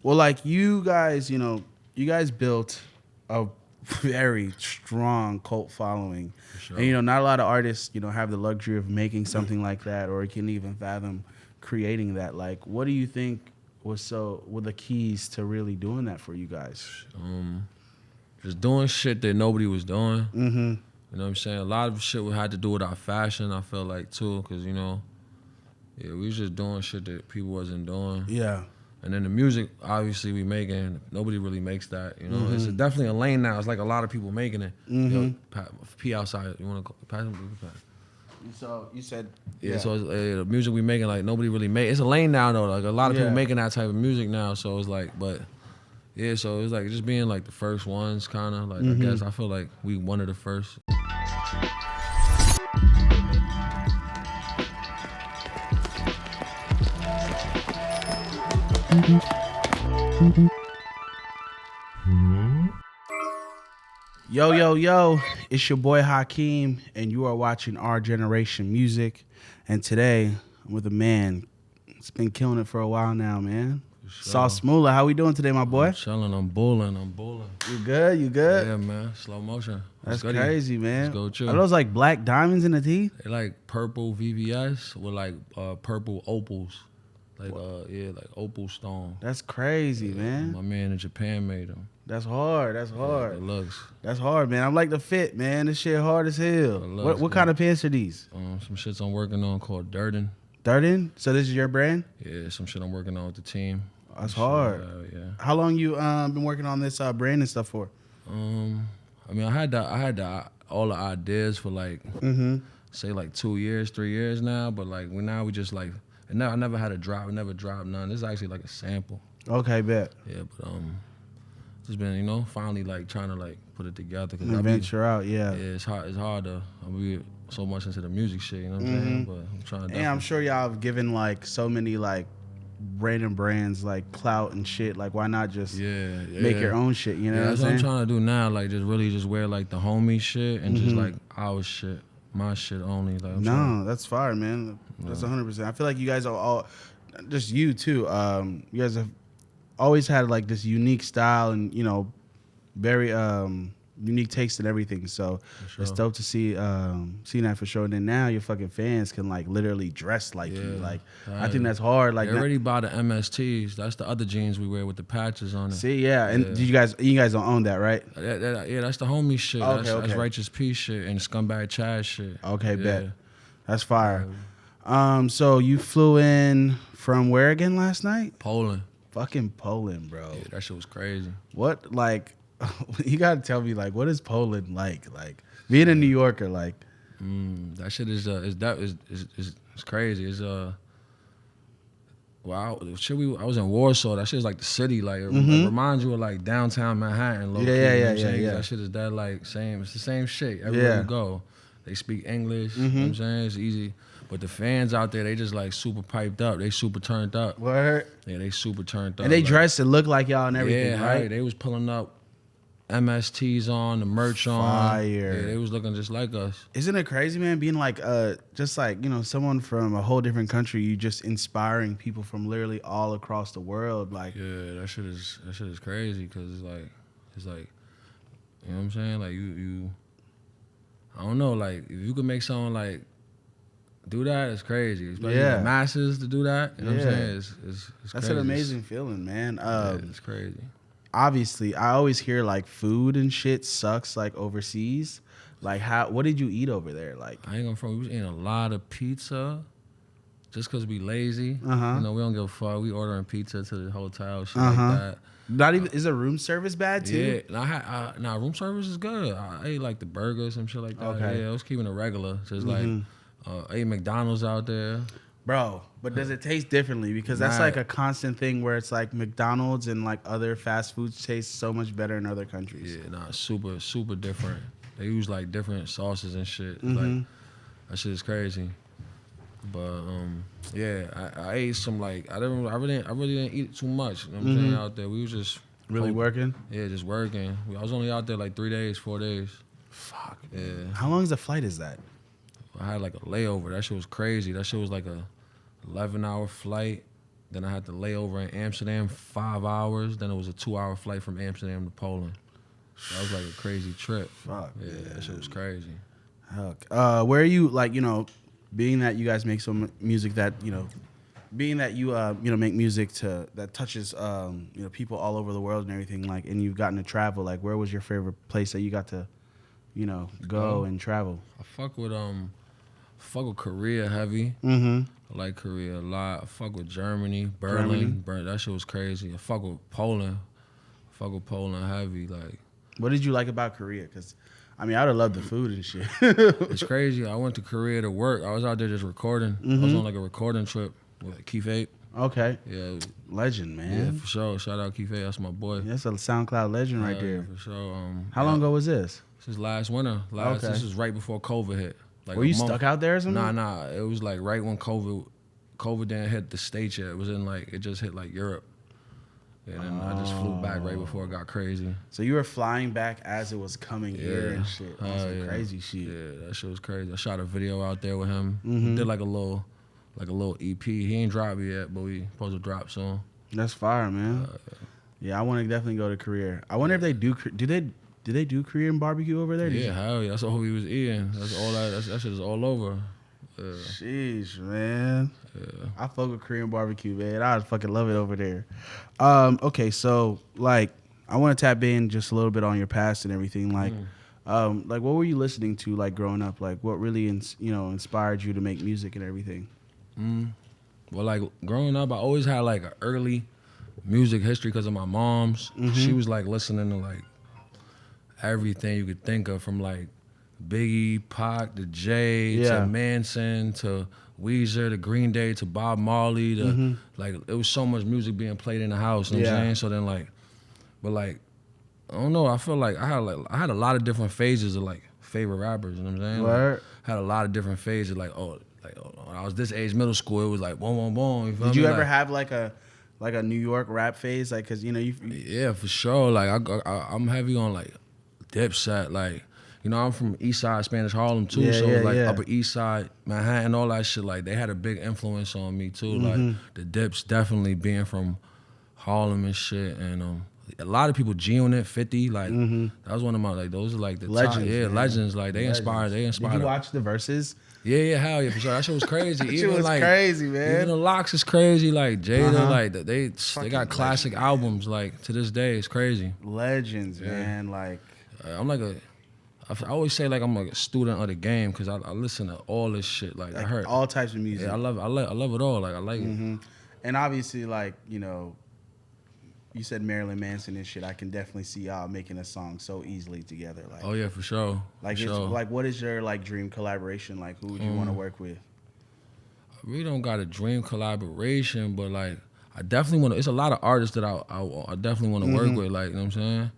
Well, like you guys, you guys built a very strong cult following. For sure. And, not a lot of artists, have the luxury of making something like that or can even fathom creating that. Like, what do you think were the keys to really doing that for you guys? Just doing shit that nobody was doing. Mm-hmm. You know what I'm saying? A lot of shit we had to do with our fashion, I felt like, too, because, we was just doing shit that people wasn't doing. Yeah. And then the music, obviously, we making, nobody really makes that, Mm-hmm. It's definitely a lane now. It's like a lot of people making it. Mm-hmm. P outside, you want to pass him? So you said... Yeah, so the music we making, like, nobody really made. It's a lane now, though. Like, a lot of people making that type of music now, so it's like, but... Yeah, so it's like just being like the first ones, kind of like I guess I feel like we one of the first. Yo, it's your boy Hakeem, and you are watching Our Generation Music. And today I'm with a man. It's been killing it for a while now, man. Sure. SosMula, how we doing today, my boy? I'm chilling, I'm bulling. You good? Yeah, man, slow motion. That's crazy, man. Let's go chill. Are those like black diamonds in the teeth? They're like purple VVS with like purple opals. Like like opal stone. That's crazy, man. My man in Japan made them. That's hard. Yeah, it looks. That's hard, man. I'm like the fit, man. This shit hard as hell. What kind of pants are these? Some shits I'm working on called Durden. Durden? So this is your brand? Yeah, some shit I'm working on with the team. That's hard. Yeah. How long you been working on this brand and stuff for? I mean, I had all the ideas for like, say like 2 years, 3 years now. But like we just like, I never had a drop. I never dropped none. This is actually like a sample. Okay, bet. Yeah, but just been finally like trying to like put it together. Cause venture out, yeah. Yeah, it's hard to be so much into the music shit. You know what I'm saying? But I'm trying to. And I'm sure y'all have given like so many like random brands like clout and shit. Like, why not just make your own shit? You know what I'm saying? That's what I'm trying to do now. Like, just really just wear like the homie shit and just like our shit, my shit only. Like, that's fire, man. That's 100%. I feel like you guys are all, just you too. You guys have always had like this unique style and very unique taste and everything. So it's dope to see that for sure. And then now your fucking fans can like literally dress like you. Like I think that's hard. Like they already buy the MSTs. That's the other jeans we wear with the patches on it. See, and you guys don't own that, right? Yeah, that's the homie shit. Okay, that's Righteous Peace shit and Scumbag Chad shit. Okay, bet. That's fire. So you flew in from where again last night? Poland. Fucking Poland, bro. Yeah, that shit was crazy. What, like, you gotta tell me, like, what is Poland like? Like, being a New Yorker, like. That shit is crazy. It's well, I was in Warsaw. That shit is like the city. Like, it reminds you of like downtown Manhattan. Yeah. That shit is that like same. It's the same shit everywhere you go. They speak English. You know what I'm saying? It's easy. But the fans out there, they just like super piped up. They super turned up. Word? Yeah, they super turned up. And they dress and look like y'all and everything, right? They was pulling up MSTs on, the merch on. Fire. Yeah, they was looking just like us. Isn't it crazy, man? Being like, just like, someone from a whole different country, you just inspiring people from literally all across the world. Like, yeah, that shit is crazy because it's like, you know what I'm saying? Like you, I don't know, like if you could make someone like do that, it's crazy. Especially the masses to do that. You know what I'm saying? It's That's crazy. an amazing feeling, man. It's crazy. Obviously, I always hear like food and shit sucks like overseas. Like what did you eat over there? Like I ain't gonna front. We was eating a lot of pizza just cause we lazy. We don't give a fuck. We ordering pizza to the hotel, shit like that. Not even is the room service bad too? Yeah, room service is good. I ate like the burgers, some shit like that. Okay. Yeah, I was keeping it regular. Just like I ate McDonald's out there. Bro, but does it taste differently? Because that's like a constant thing where it's like McDonald's and like other fast foods taste so much better in other countries. Yeah, super, super different. They use like different sauces and shit. Like that shit is crazy. But I ate some like I really didn't eat too much. You know what I'm saying? Out there, we was just really working. Yeah, just working. I was only out there like 3 days, 4 days. Fuck. Yeah. How long is the flight? Is that? I had like a layover. That shit was crazy. That shit was like a 11-hour flight. Then I had to lay over in Amsterdam 5 hours. Then it was a 2-hour flight from Amsterdam to Poland. That was like a crazy trip. Fuck, yeah, man. that shit was crazy. Heck. Where are you, like, you know, being that you guys make some music that, you know, being that you, you know, make music that touches, you know, people all over the world and everything, like, and you've gotten to travel, like, where was your favorite place that you got to, you know, go and travel? I fuck with Korea heavy. Mm-hmm. I like Korea a lot. I fuck with Germany, Berlin. That shit was crazy. I fuck with Poland. I fuck with Poland heavy. Like, what did you like about Korea? Because, I mean, I would have loved the food and shit. it's crazy. I went to Korea to work. I was out there just recording. Mm-hmm. I was on like a recording trip with Keith Ape. Okay. Yeah. Legend, man. Yeah, for sure. Shout out Keith Ape. That's my boy. Yeah, that's a SoundCloud legend right there. Yeah, for sure. How long ago was this? This is last winter. Okay. This was right before COVID hit. Like, were you stuck out there or something? Nah. It was like right when COVID didn't hit the States yet. It was in like, it just hit like Europe. And then I just flew back right before it got crazy. So you were flying back as it was coming here and shit. That's some crazy shit. Yeah, that shit was crazy. I shot a video out there with him. Mm-hmm. We did like a little EP. He ain't dropped it yet, but we supposed to drop soon. That's fire, man. Yeah, I want to definitely go to Korea. I wonder if they do they do Korean barbecue over there? Yeah, hell yeah. That's all we was eating. That's all that shit is all over. Yeah. Sheesh, man. Yeah. I fuck with Korean barbecue, man. I fucking love it over there. Okay, so like I want to tap in just a little bit on your past and everything. Like, like what were you listening to like growing up? Like what really inspired you to make music and everything? Well, like growing up, I always had like an early music history because of my mom's. Mm-hmm. She was like listening to like everything you could think of, from like Biggie, Pac, to Jay, to Manson, to Weezer, to Green Day, to Bob Marley, to like it was so much music being played in the house. You know what I'm saying? So then like, but like, I don't know. I feel like I had a lot of different phases of like favorite rappers. You know what I'm saying? Like, had a lot of different phases. Like when I was this age, middle school, it was like boom, boom, boom. You feel Did me? you ever like, have like a New York rap phase? Like, cause you know yeah, for sure. Like I'm heavy on like Dipset. Like, you know, I'm from eastside Spanish Harlem too, so like Upper East Side, Manhattan, all that shit. Like they had a big influence on me too. Like the Dips definitely being from Harlem and shit, and a lot of people G on it, 50. Like that was one of my like those are like the legends. Top, legends. Like they inspired. Did you watch the verses? Yeah, hell yeah, for sure. That shit was crazy. That shit was like, crazy, man. Even the Locks is crazy. Like Jada, like they got classic albums. Like to this day, it's crazy. Legends, man. Like I'm like I always say like I'm like a student of the game because I listen to all this shit. Like I heard all types of music. Yeah, I love it all. Like I like it. And obviously, like you said Marilyn Manson and shit. I can definitely see y'all making a song so easily together. Like, oh yeah, for sure. Like, like, what is your like dream collaboration? Like, who would you want to work with? I really don't got a dream collaboration, but like I definitely want to. It's a lot of artists that I definitely want to work with. Like, you know what I'm saying?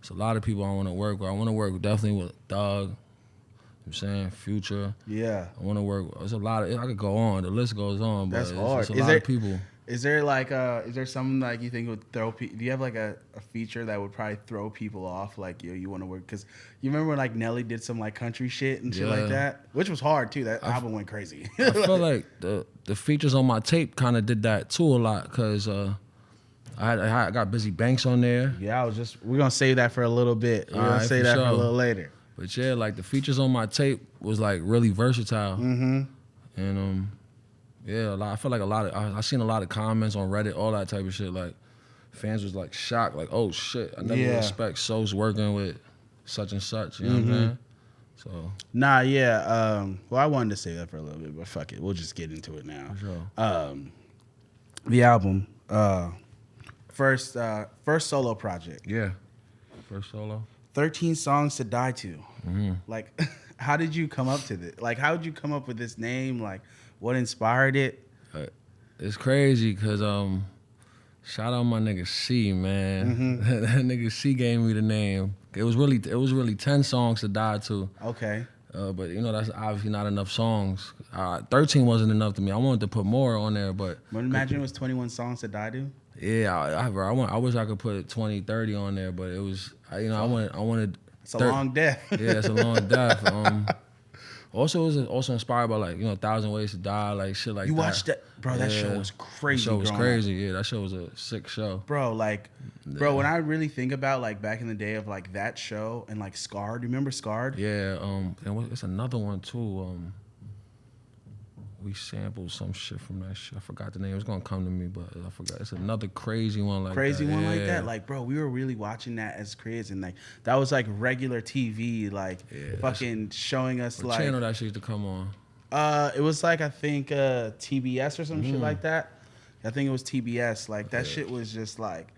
It's a lot of people I want to work with. I want to work definitely with Thug. You know what I'm saying? Future. Yeah. I want to work. There's a lot of. I could go on. The list goes on. But that's hard. It's a lot of people. Is there like is there something like you think would throw people? Do you have like a feature that would probably throw people off? Like, yo, you want to work? Because you remember when like Nelly did some like country shit and shit like that, which was hard too. That album went crazy. I feel like the features on my tape kind of did that too a lot because I got Bizzy Banks on there. Yeah, we're gonna save that for a little bit. We're gonna save that for a little later. But yeah, like the features on my tape was like really versatile. And yeah, I feel like I seen a lot of comments on Reddit, all that type of shit. Like fans was like shocked, like, oh shit, I never expect Sos working with such and such. You know what I'm saying? So nah, yeah. Well, I wanted to say that for a little bit, but fuck it, we'll just get into it now. For sure. The album, first solo project. Yeah, first solo. 13 songs to die to. Like, how did you come up to this? Like, how did you come up with this name? Like, what inspired it? It's crazy because shout out my nigga C, man. That nigga C gave me the name. It was really 10 songs to die to. Okay. But you know that's obviously not enough songs. 13 wasn't enough to me. I wanted to put more on there, but imagine it was 21 songs to die to. Yeah, I wish I could put 20, 30 on there, but it was I wanted. It's a long death. Yeah, it's a long death. Also, it was also inspired by like 1,000 Ways to Die, like shit like that. You watched that, bro? That show was crazy. That show was crazy. Yeah, that show was a sick show, bro. Like, bro, when I really think about like back in the day of like that show and like Scarred. Do you remember Scarred? Yeah. And it's another one too. We sampled some shit from that shit. I forgot the name. It's gonna come to me, but I forgot. It's another crazy one like that. Like, bro, we were really watching that as kids, and like that was like regular TV, like fucking showing us what like channel that shit used to come on. It was like I think TBS or some shit like that. I think it was TBS. Like that shit was just like,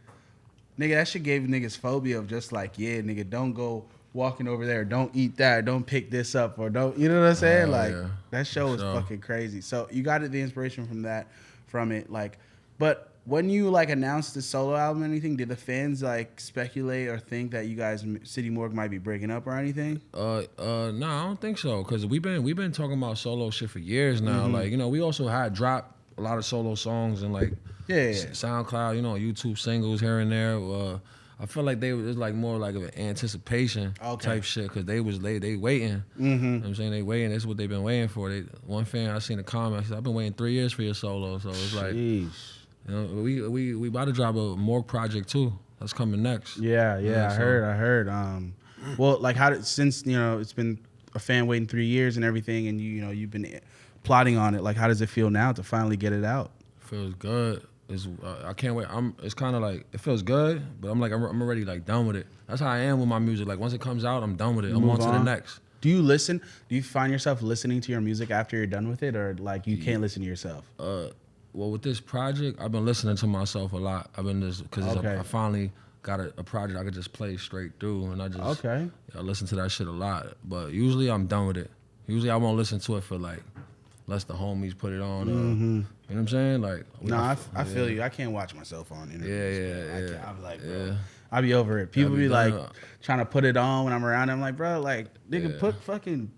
nigga, that shit gave niggas phobia of just like, yeah, nigga, don't go walking over there, don't eat that, don't pick this up, or don't, you know what I'm saying? Like that show was fucking crazy. So you got the inspiration from it. Like, but when you like announced the solo album or anything, did the fans like speculate or think that you guys City Morgue might be breaking up or anything? No, I don't think so. Cause we've been talking about solo shit for years now. Like, we also had dropped a lot of solo songs and like SoundCloud, YouTube singles here and there. I feel like it was like more like of an anticipation type shit because they waiting. You know what I'm saying? They waiting. That's what they've been waiting for. One fan, I seen a comment, said, I've been waiting 3 years for your solo. So it's like, we about to drop a Morgue project too. That's coming next. Yeah, I heard. Well, like since it's been a fan waiting 3 years and everything, and you've been plotting on it. Like, how does it feel now to finally get it out? Feels good. I can't wait. It's kind of like it feels good, but I'm already like done with it. That's how I am with my music. Like once it comes out, I'm done with it. I'm on to the next. Do you listen? Do you find yourself listening to your music after you're done with it, or like you can't listen to yourself? Well, with this project, I've been listening to myself a lot. I've been just because I finally got a project I could just play straight through, and I just I listen to that shit a lot. But usually I'm done with it. Usually I won't listen to it for like. Unless the homies put it on, you know what I'm saying? Like, I feel you. I can't watch myself on interviews. Yeah. I'm like, bro, I be over it. People be like trying to put it on when I'm around. I'm like, bro, like, nigga, put fucking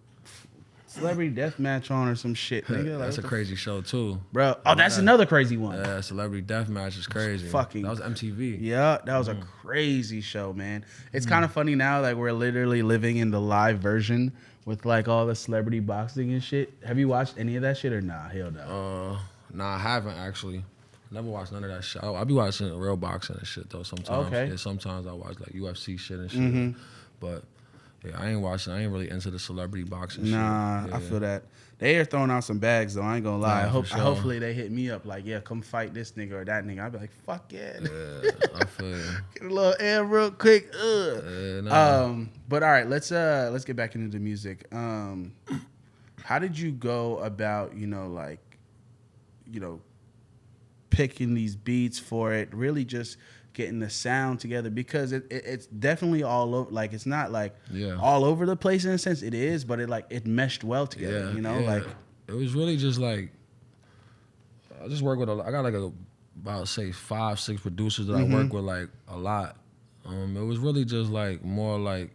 Celebrity Deathmatch on or some shit, nigga. Like, that's a crazy show too, bro. Oh, that's another crazy one. Yeah, Celebrity Deathmatch is crazy. That was MTV. Yeah, that was a crazy show, man. It's kind of funny now, like we're literally living in the live version. With like all the celebrity boxing and shit. Have you watched any of that shit or nah? Hell no. Nah, I haven't actually. Never watched none of that shit. I be watching real boxing and shit though sometimes. Okay. Yeah, sometimes I watch like UFC shit and shit. But yeah, I ain't really into the celebrity boxing shit. Nah, I feel that. They are throwing out some bags though, I ain't gonna lie. Hopefully they hit me up like, yeah, come fight this nigga or that nigga. I'll be like, fuck yeah. Yeah, I feel you. Get a little air real quick. But all right, let's get back into the music. How did you go about, picking these beats for it, really just getting the sound together? Because it's definitely all over. Like, it's not like all over the place in a sense. It is, but it meshed well together. Like it was really just like I just work with I got like about say 5-6 producers that I work with like a lot. It was really just like more like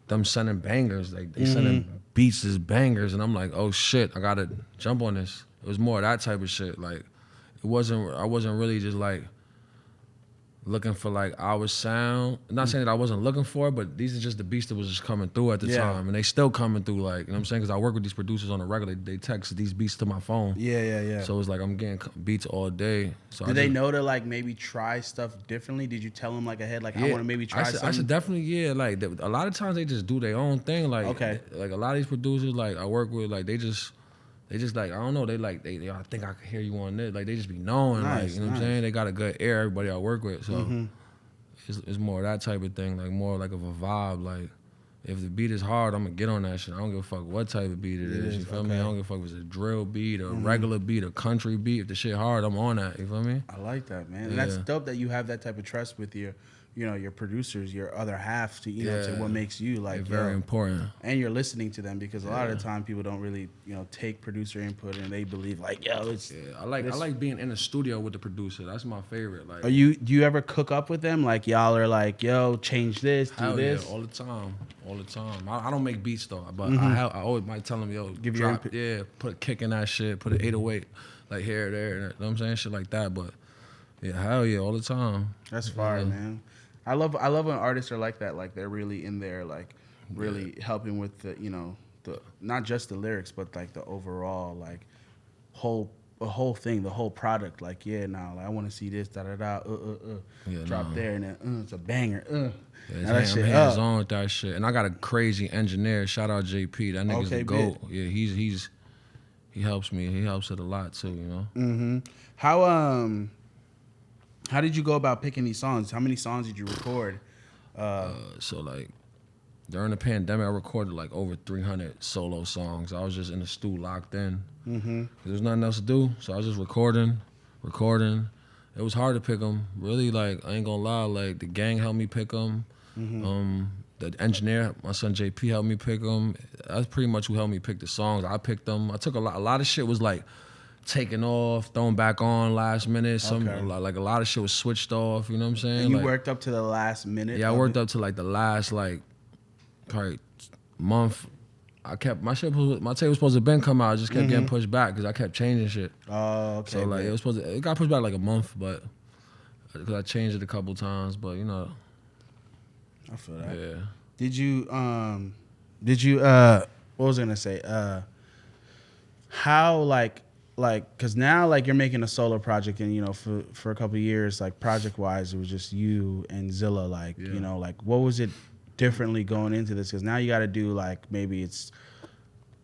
them sending bangers, like they sending beats as bangers, and I'm like, oh shit, I gotta jump on this. It was more that type of shit. Like I wasn't really just like looking for like our sound. Not saying that I wasn't looking for it, but these are just the beats that was just coming through at the time, and they still coming through. Like, you know what I'm saying? Because I work with these producers on a regular. They text these beats to my phone. Yeah. So it's like I'm getting beats all day. So did they know to like maybe try stuff differently? Did you tell them like ahead, like I want to maybe try something? I said definitely, Like a lot of times they just do their own thing. Like, like a lot of these producers like I work with, like they just like, I don't know, I think I can hear you on this. Like they just be knowing, like, you know what I'm saying? They got a good ear, everybody I work with. So it's more that type of thing, like more like of a vibe. Like if the beat is hard, I'm gonna get on that shit. I don't give a fuck what type of beat it is. You feel me? I don't give a fuck if it's a drill beat, a regular beat, a country beat. If the shit hard, I'm on that. You feel me? I like that, man. And that's dope that you have that type of trust with your producers, your other half to, to what makes you like very important. And you're listening to them, because a lot of the time people don't really, take producer input, and they believe like, it's I like being in the studio with the producer. That's my favorite. Like, do you ever cook up with them? Like y'all are like, yo, change this, do this? Yeah, all the time. I don't make beats though, but I always might tell them, yo, give your input. Put a kick in that shit, put an 808 like here, there, you know what I'm saying? Shit like that. But yeah, hell yeah, all the time. That's fire, man. I love when artists are like that. Like they're really in there, like really helping with the not just the lyrics, but like the overall like the whole thing, the whole product. Like, yeah, now like, I want to see this, da da da, drop there, and then it's a banger. Yeah, I'm hands on with that shit, and I got a crazy engineer. Shout out JP, that nigga's the GOAT. Yeah, he helps me. He helps it a lot too, you know. Mm-hmm. How did you go about picking these songs? How many songs did you record? So like during the pandemic, I recorded like over 300 solo songs. I was just in the stew locked in. Mm-hmm. There was nothing else to do, so I was just recording. It was hard to pick them. Really, like I ain't gonna lie, like the gang helped me pick them. Mm-hmm. The engineer, my son JP, helped me pick them. That's pretty much who helped me pick the songs. I picked them. I took a lot of shit was like taken off, thrown back on last minute. Like a lot of shit was switched off. You know what I'm saying? And you like, worked up to the last minute. Yeah, I worked up to like the last like probably month. I kept my tape was supposed to been come out. I just kept getting pushed back because I kept changing shit. Oh, okay. So like it got pushed back like a month, but because I changed it a couple times. But you know, I feel that. Yeah. Did you what was I gonna say? How like because now like you're making a solo project, and you know for a couple of years like project wise it was just you and Zilla, like you know, like what was it differently going into this? Because now you got to do like maybe it's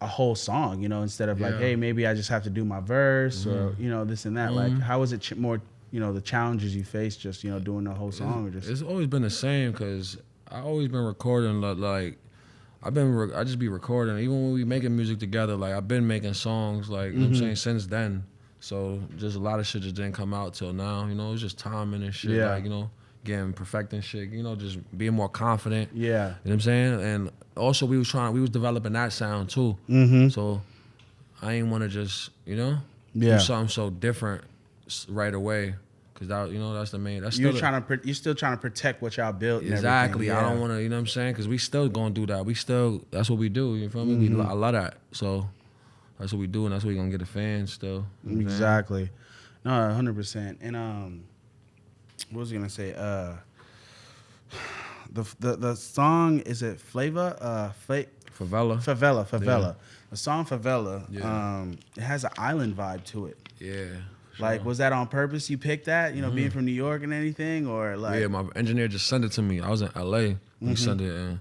a whole song, you know, instead of like, hey, maybe I just have to do my verse or you know this and that. Like how was it more, you know, the challenges you faced just, you know, doing the whole song? Or just it's always been the same because I always been recording like I just be recording even when we making music together. Like I've been making songs, like you know what I'm saying, since then. So just a lot of shit just didn't come out till now. You know, it's just timing and shit. Like, you know, perfecting shit, you know, just being more confident. Yeah. You know what I'm saying? And also we was developing that sound too. Mm-hmm. So I ain't want to just, you know, do something so different right away. Cause that, you know, that's the main. That's you're still trying to protect what y'all built. Exactly. I don't want to, you know what I'm saying? Cause we still gonna do that. That's what we do. You feel me? I love that. So that's what we do, and that's what we gonna get the fans still. You know exactly. No, 100%. And what was I gonna say? The song, is it FAVELA? FAVELA. Yeah. The song FAVELA. It has an island vibe to it. Yeah. Like, was that on purpose? You picked that, you know, being from New York and anything, or like? Yeah, my engineer just sent it to me. I was in LA. He sent it, and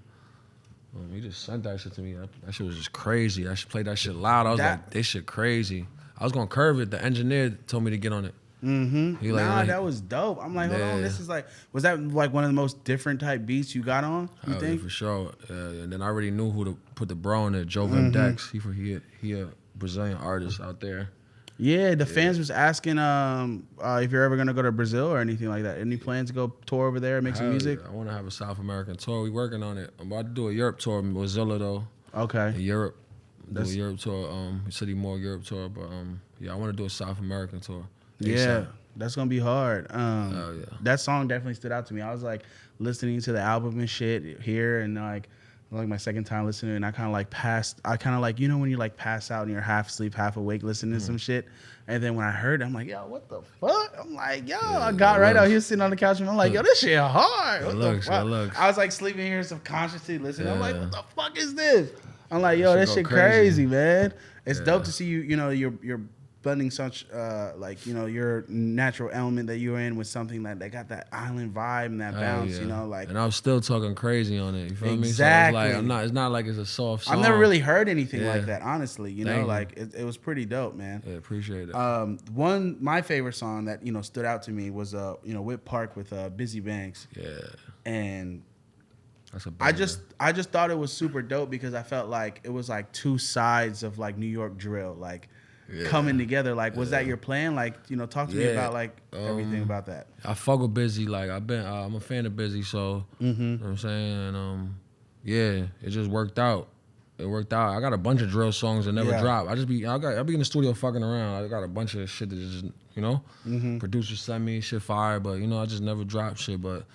he just sent that shit to me. That shit was just crazy. I should play that shit loud. I was like, this shit crazy. I was gonna curve it. The engineer told me to get on it. Mm-hmm. That was dope. I'm like, hold on, this is like, was that like one of the most different type beats you got on? You think? Yeah, for sure. And then I already knew who to put the bro on it. Jovem Dex. He a Brazilian artist out there. Yeah, the fans was asking if you're ever gonna go to Brazil or anything like that. Any plans to go tour over there and make some music? Yeah. I want to have a South American tour. We working on it. I'm about to do a Europe tour with Zilla though. Okay. In Europe. Do a Europe tour, City Morgue Europe tour, but I want to do a South American tour. Yeah, that's gonna be hard. That song definitely stood out to me. I was like listening to the album and shit here, and like my second time listening, and I kind of like you know when you like pass out and you're half asleep, half awake listening to some shit, and then when I heard it, I'm like, yo, what the fuck? I'm like, yo, I got right out here sitting on the couch, and I'm like, yo, this shit hard. What the fuck? I was like sleeping here subconsciously listening. I'm like, what the fuck is this? I'm like, yo, this shit crazy, man. It's dope to see you. You know, you're blending such like, you know, your natural element that you're in with something that they got that island vibe and that bounce, you know, like. And I was still talking crazy on it. You feel me? So it's not like it's a soft song. I've never really heard anything like that, honestly. You know, like it was pretty dope, man. Yeah, appreciate it. My favorite song that, you know, stood out to me was you know, Whip Park with Bizzy Banks. Yeah. And I just thought it was super dope because I felt like it was like two sides of like New York drill, like coming together. Like, was that your plan? Like, you know, talk to me about like everything about that. I fuck with Bizzy. Like I'm a fan of Bizzy, so you know what I'm saying. And it just worked out. It worked out. I got a bunch of drill songs that never drop. I be in the studio fucking around. I got a bunch of shit that just, you know, producers send me shit fire, but you know, I just never drop shit. But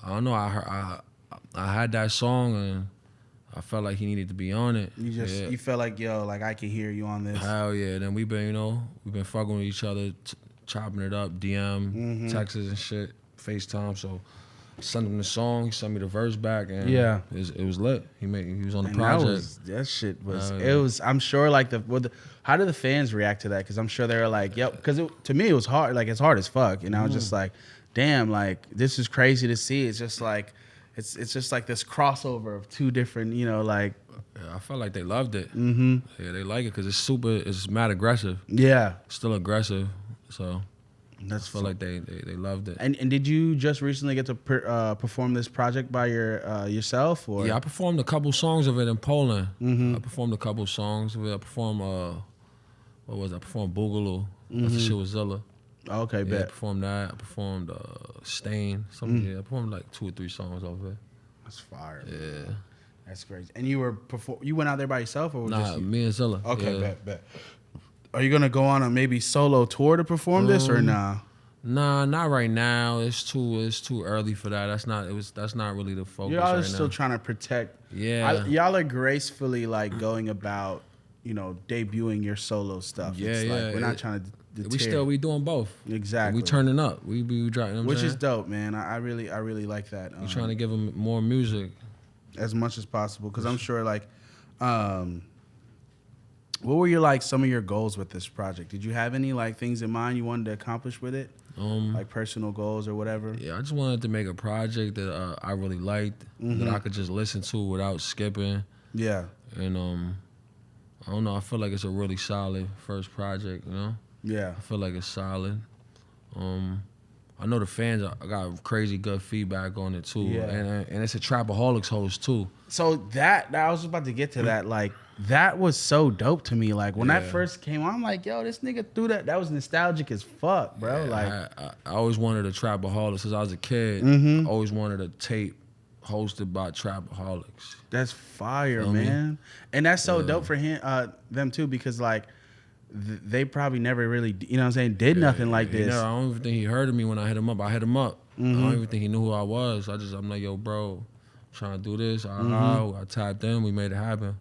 I don't know. I had that song and I felt like he needed to be on it. You felt like, yo, like I can hear you on this. Hell yeah. Then we've been fucking with each other, chopping it up, DM, texts and shit, FaceTime. So sent him the song. He sent me the verse back, and Yeah. it was lit. He was on the And project. that shit was. It was. I'm sure. Like how did the fans react to that? Because I'm sure they were like, "Yep." Because to me, it was hard. Like it's hard as fuck. And I was just like, "Damn!" Like this is crazy to see. It's just like, it's just like this crossover of two different. Like. Yeah, I felt like they loved it. Mm-hmm. Yeah, they like it because it's mad aggressive. Yeah. Still aggressive. So. I feel like they loved it. And did you just recently get to perform this project by yourself? Or? Yeah, I performed a couple songs of it in Poland. Mm-hmm. I performed a couple songs of it. I performed what was it? I performed Boogaloo. That's the shit with Zilla. Okay, Yeah, I bet. performed that. I performed Stain. Yeah, I performed like 2 or 3 songs of it. That's fire. Yeah. That's great. And you went out there by yourself, or was Nah, just you? me and Zilla. Okay, yeah. bet. Are you gonna go on a maybe solo tour to perform this, or nah? Nah, not right now. It's too early for that. That's not really the focus. Y'all are right still now. trying to protect. Yeah. Y'all are gracefully like going about, debuting your solo stuff. Yeah, It's yeah. like we're not trying to deter. We doing both. Exactly. We turning up. We dropping. Which is dope, man. I really like that. We trying to give them more music as much as possible, because I'm sure like, what were some of your goals with this project? Did you have any like things in mind you wanted to accomplish with it? Like personal goals or whatever? Yeah, I just wanted to make a project that I really liked, that I could just listen to without skipping. Yeah. And I don't know, I feel like it's a really solid first project, Yeah. I feel like it's solid. I know the fans got crazy good feedback on it too. Yeah. And it's a Trapaholics host too. So that I was about to get to that. Like that was so dope to me. Like when that first came on, I'm like, yo, this nigga threw that. That was nostalgic as fuck, bro. Yeah, like I always wanted a Trapaholics since I was a kid. I always wanted a tape hosted by Trapaholics. That's fire, man. And that's so dope for them too, because like they probably never really, did nothing like this. I don't even think he heard of me when I hit him up. I hit him up. I don't even think he knew who I was. I'm like, yo, bro, I'm trying to do this. I tapped in. We made it happen.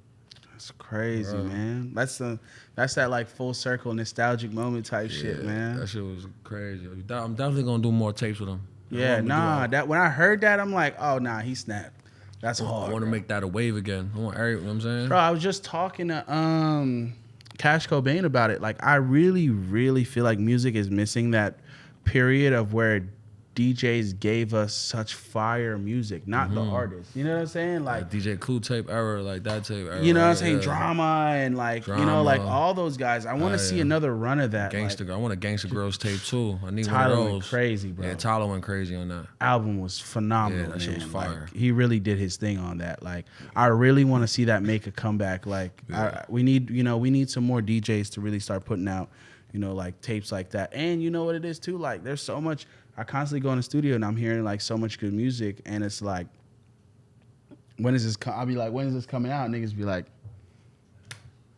That's crazy, man. That's that like full circle nostalgic moment type shit, man. That shit was crazy. I'm definitely gonna do more tapes with him. Yeah, that when I heard that, I'm like, oh nah, he snapped. That's hard. I want to make that a wave again. I want you know what I'm saying? Bro, I was just talking to Cash Cobain about it. Like, I really, really feel like music is missing that period of where DJs gave us such fire music, not the artists. You know what I'm saying? Like DJ Clue tape era, like that tape era. You know what I'm saying? Drama and like, like all those guys. I want to see another run of that. Gangsta, I want a Gangsta Grillz tape too. I need Tyler one of those. went crazy, bro. Yeah, Tyler went crazy on that. Album was phenomenal. Yeah, that shit was fire. Like, he really did his thing on that. Like, I really want to see that make a comeback. Like, we need some more DJs to really start putting out, like tapes like that. And you know what it is too? Like, there's so much. I constantly go in the studio and I'm hearing like so much good music, and it's like, when is this? I'll be like, when is this coming out? Niggas be like,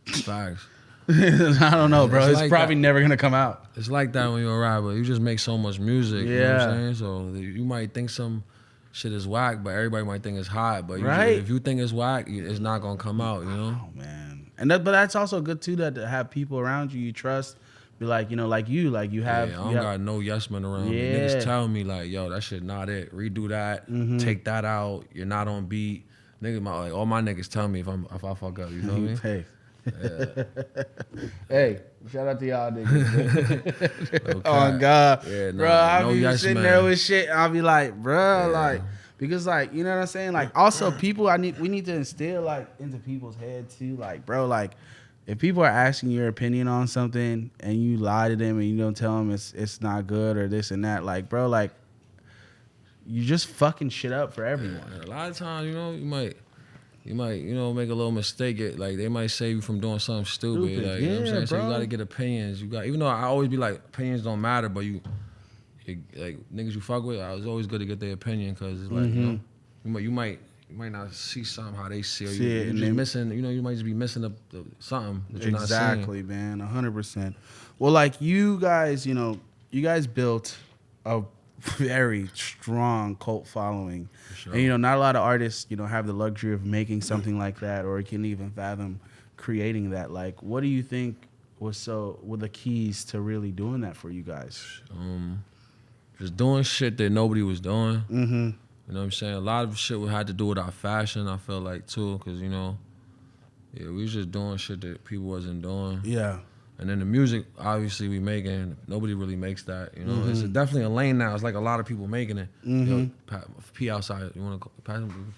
facts. I don't know, bro. It's like probably never gonna come out. It's like that when you're a rapper. You just make so much music. Yeah. You know what I'm saying? So you might think some shit is whack, but everybody might think it's hot. But if you think it's whack, it's not gonna come out. Oh man, but that's also good too, that to have people around you trust. Be like, like you have. I don't got no yes men around me. Niggas tell me like, yo, that shit not it. Redo that. Take that out. You're not on beat. Niggas, all my niggas tell me if I fuck up. You feel me? Hey. Hey, shout out to y'all niggas. No oh God, bro, I be sitting there with shit. I'll be like, bro, like, because like, you know what I'm saying? Like, also people, we need to instill like into people's head too. Like, bro, like, if people are asking your opinion on something and you lie to them and you don't tell them it's not good or this and that, like, bro, like, you just fucking shit up for everyone. A lot of times, you might, make a little mistake. Like, they might save you from doing something stupid. Like, you know what I'm saying? So you got to get opinions. Even though I always be like, opinions don't matter, but like, niggas you fuck with, it's always good to get their opinion, because it's like, you might not see something how they see it. You're just missing, you might just be missing something that you're not seeing. Exactly, man, 100%. Well, like, you guys built a very strong cult following. Sure. And, not a lot of artists, have the luxury of making something like that, or can even fathom creating that. Like, what do you think were the keys to really doing that for you guys? Just doing shit that nobody was doing. You know what I'm saying? A lot of shit had to do with our fashion, I feel like, too, because, you know, yeah, we was just doing shit that people wasn't doing. Yeah. And then the music, obviously, we making, nobody really makes that, you know? It's definitely a lane now. It's like a lot of people making it. Yo, P outside, you want to pass him?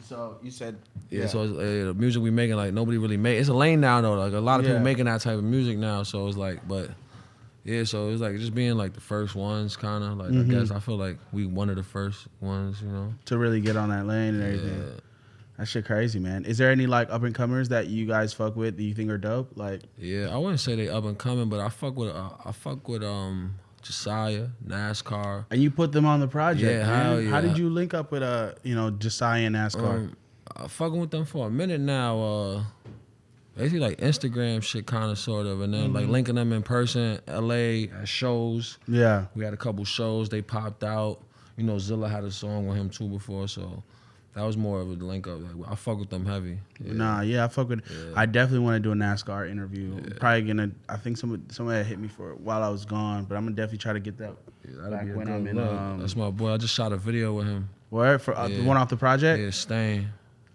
So you said... Yeah, so it's, the music we making, like, nobody really make. It's a lane now, though. Like, a lot of people making that type of music now, so it's like, but... Yeah, so it's like just being like the first ones, kind of like I guess I feel like we one of the first ones, you know, to really get on that lane and everything. That shit crazy, man. Is there any like up and comers that you guys fuck with that you think are dope? Like, yeah, I wouldn't say they up and coming, but I fuck with Josiah NASCAR. And you put them on the project. Yeah, man. hell yeah. How did you link up with Josiah NASCAR? I fucking with them for a minute now. Basically like Instagram shit, kind of, sort of, and then like linking them in person, LA at shows. Yeah, we had a couple shows. They popped out. You know, Zilla had a song with him too before, so that was more of a link up. Like, I fuck with them heavy. Yeah. I fuck with. Yeah. I definitely want to do a NASCAR interview. Yeah. Probably gonna. I think somebody hit me for it while I was gone, but I'm gonna definitely try to get that back when I'm in. That's my boy. I just shot a video with him. Where for the one off the project? Yeah, Stain.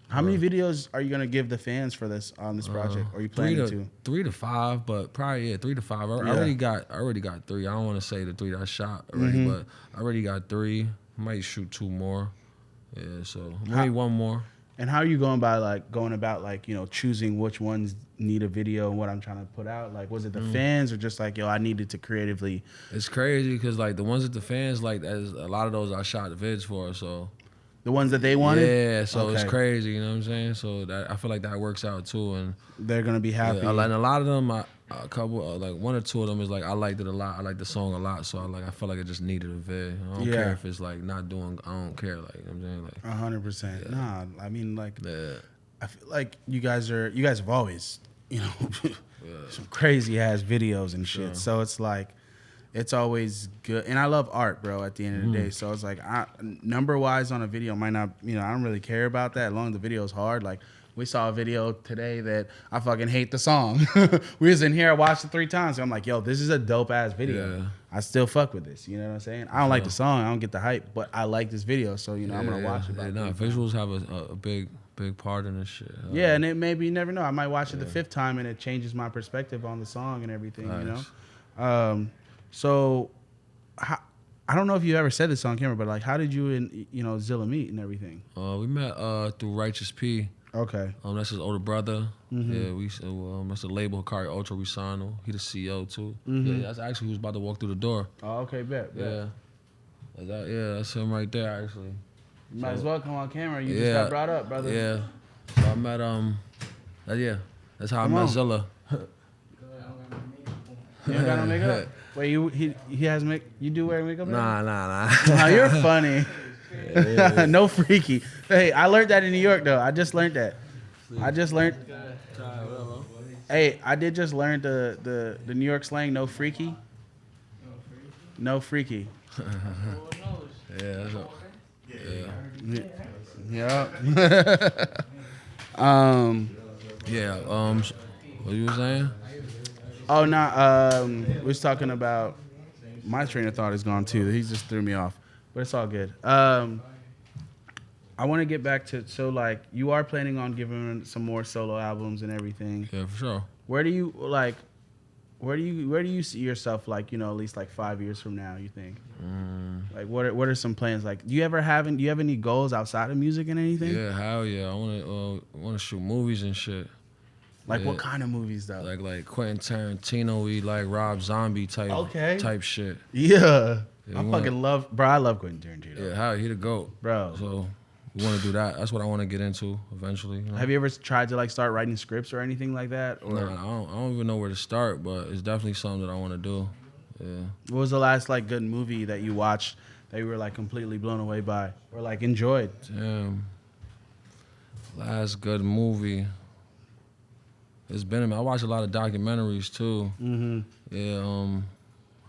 How many videos are you gonna give the fans for this on this project? Or are you planning to? 3 to 5, but probably 3 to 5. I already got 3. I don't want to say the 3 that I shot already, but I already got 3. Might shoot 2 more. Yeah, so maybe 1 more. And how are you going about choosing which ones need a video and what I'm trying to put out? Like, was it the fans or just like, I needed to creatively? It's crazy because like the ones that the fans like, a lot of those I shot the vids for, so. The ones that they wanted? Yeah, so it's crazy, you know what I'm saying? So I feel like that works out too, and they're gonna be happy. Yeah, and a lot of them, a couple, like 1 or 2 of them is like I liked it a lot. I like the song a lot, so I feel like it just needed a vid. I don't care if it's like not doing. I don't care, like, you know what I'm saying, like 100%. Nah, I mean like I feel like you guys have always some crazy ass videos and shit. So it's like. It's always good, and I love art, bro. At the end of the day, so it's like number wise on a video might not, I don't really care about that as long as the video is hard. Like we saw a video today that I fucking hate the song. We was in here, I watched it 3 times. And I'm like, yo, this is a dope ass video. Yeah. I still fuck with this. You know what I'm saying? I don't like the song, I don't get the hype, but I like this video, so I'm gonna watch it. Visuals have a big part in this shit. And it maybe you never know. I might watch it the 5th time, and it changes my perspective on the song and everything. Nice. So, I don't know if you ever said this on camera, but like, how did you and Zilla meet and everything? We met through Righteous P. Okay. That's his older brother. Yeah, that's a label, Hikari Ultra. We signed him. He the CEO too. Yeah, that's actually who's about to walk through the door. Oh, okay, bet. Yeah. That's him right there, actually. You might as well come on camera. You just got brought up, brother. Yeah. So I met that's how I met Zilla. You ain't got no makeup? Wait, he has you do wear makeup? Nah. Oh, you're funny. No freaky. Hey, I learned that in New York though. I just learned that. Hey, I did just learn the New York slang. No freaky. No freaky. Yeah. What you were saying? Oh, no. We was talking about my train of thought is gone too. He just threw me off, but it's all good. I want to get back to like you are planning on giving some more solo albums and everything. Yeah, for sure. Where do you see yourself like at least like 5 years from now? You think? Like what are some plans? Like do you have any goals outside of music and anything? Yeah, hell yeah. I want to shoot movies and shit. Like what kind of movies though? Like Quentin Tarantino, like Rob Zombie type shit. Yeah. I love Quentin Tarantino. Yeah, how he the GOAT, bro. So we want to do that. That's what I want to get into eventually. Have you ever tried to like start writing scripts or anything like that? Or? Nah, I don't even know where to start, but it's definitely something that I want to do. Yeah. What was the last like good movie that you watched that you were like completely blown away by or like enjoyed? Damn. Last good movie. It's been a minute. I watch a lot of documentaries too. Yeah,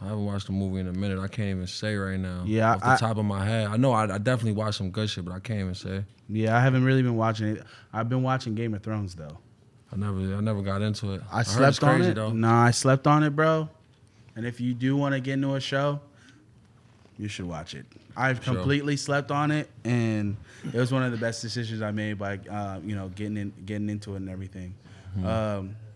I haven't watched a movie in a minute. I can't even say right now. Yeah, off the top of my head. I know I definitely watched some good shit, but I can't even say. Yeah, I haven't really been watching it. I've been watching Game of Thrones though. I never got into it. I slept on it. Though. Nah, I slept on it, bro. And if you do want to get into a show, You should watch it. I've completely slept on it, and it was one of the best decisions I made by getting into it and everything.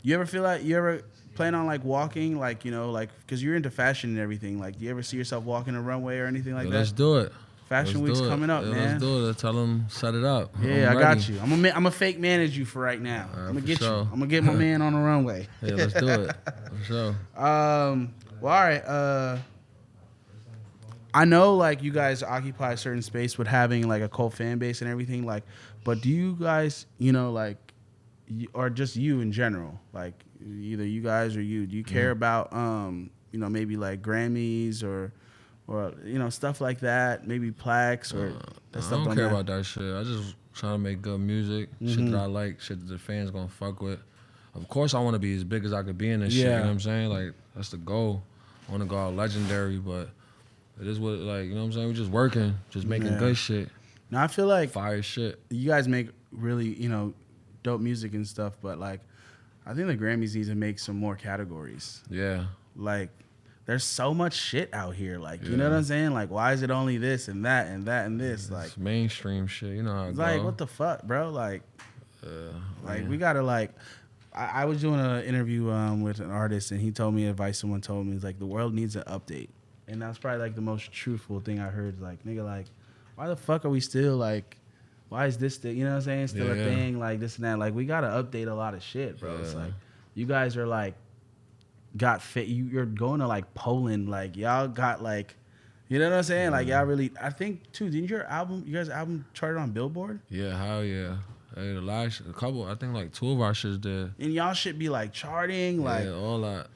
You ever plan on like walking, like because you're into fashion and everything, like do you ever see yourself walking a runway or anything like that? Let's do it. Fashion Week's coming up, man. Let's do it. Tell them set it up. Yeah, I got you. I'm gonna fake manage you for right now. I'm gonna get you. I'm gonna get my man on the runway. Yeah, let's do it. For sure. Well, all right. I know like you guys occupy a certain space with having like a cult fan base and everything, like, but do you guys, or just you in general, like either you guys or you, do you care about maybe like Grammys or stuff like that, maybe plaques or stuff? I don't care about that shit. I just try to make good music, shit that I like, shit that the fans gonna fuck with. Of course I want to be as big as I could be in this shit, you know what I'm saying? Like, that's the goal. I want to go out legendary, but it is what, like, you know what I'm saying? We're just working, just making good shit. Now I feel like fire shit. You guys make really, dope music and stuff, but like, I think the Grammys need to make some more categories. Yeah. Like, there's so much shit out here. Like, you know what I'm saying? Like, why is it only this and that and that and this? Like, it's mainstream shit. You know how it it's go. like, what the fuck, bro? Like, we gotta like. I was doing an interview with an artist, and he told me advice. Someone told me, it's like the world needs an update, and that's probably like the most truthful thing I heard. Like, nigga, like, why the fuck are we still like? Why is this thing? You know what I'm saying? Still a thing, like this and that. Like, we gotta update a lot of shit, bro. It's like you guys are like. Got fit. You're going to like Poland. Like y'all got like, you know what I'm saying? Like y'all really. I think too. Didn't your guys' album charted on Billboard? Yeah, hell yeah. Hey, a couple. I think like 2 of our shits did. And y'all should be like charting. Like all that.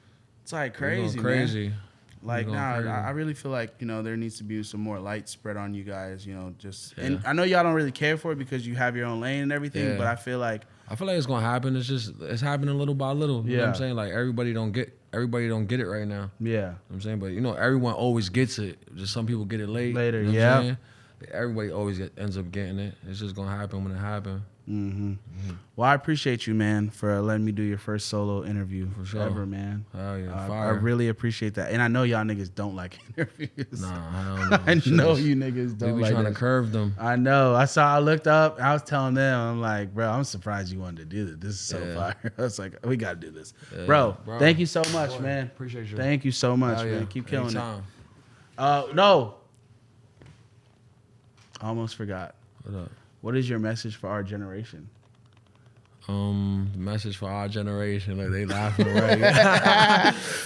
It's like crazy, crazy. Man. Like I really feel like there needs to be some more light spread on you guys. And I know y'all don't really care for it because you have your own lane and everything. But I feel like it's gonna happen. It's happening little by little. You know what I'm saying? Like everybody don't get it right now. Yeah. You know what I'm saying? But everyone always gets it. Just some people get it later. You know what I'm saying? Everybody always ends up getting it. It's just gonna happen when it happens. Well, I appreciate you, man, for letting me do your first solo interview ever, man. Hell yeah, I really appreciate that, and I know y'all niggas don't like interviews. Nah, I know you niggas don't. We like trying this. to curve them. I know. I looked up. I was telling them, I'm like, bro, I'm surprised you wanted to do this. This is so fire. I was like, we gotta do this, bro. Thank you so much, man. Appreciate you. Thank you so much, man. Keep killing it. No. Almost forgot. What up? What is your message for our generation? Message for our generation. Like, they laughing already.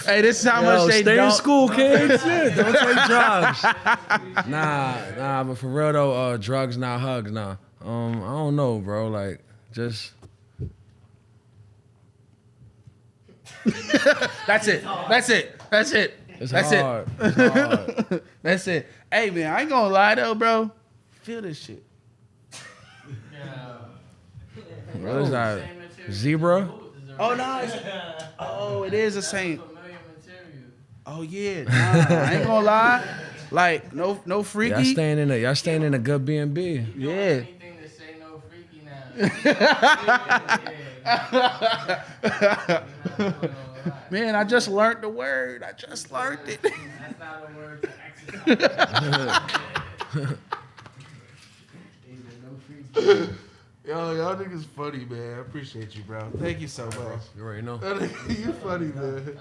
Hey, this is how much they stay don't. in school, kids. Shit, don't take drugs. Nah, but for real though, drugs, not hugs, nah. I don't know, bro. Like, just. That's it. It's hard. It's hard. That's it. Hey, man, I ain't gonna lie though, bro. Feel this shit. What is that? Zebra? Oh no! It is the same. Oh yeah, I ain't gonna lie. Like no freaky. Y'all staying in a good B&B. Yeah. Anything to say no freaky now. Man, I just learned the word. I just learned it. That's not a word to exercise. Yo, y'all niggas funny, man. I appreciate you, bro. Thank you so much. You already know. You funny, man.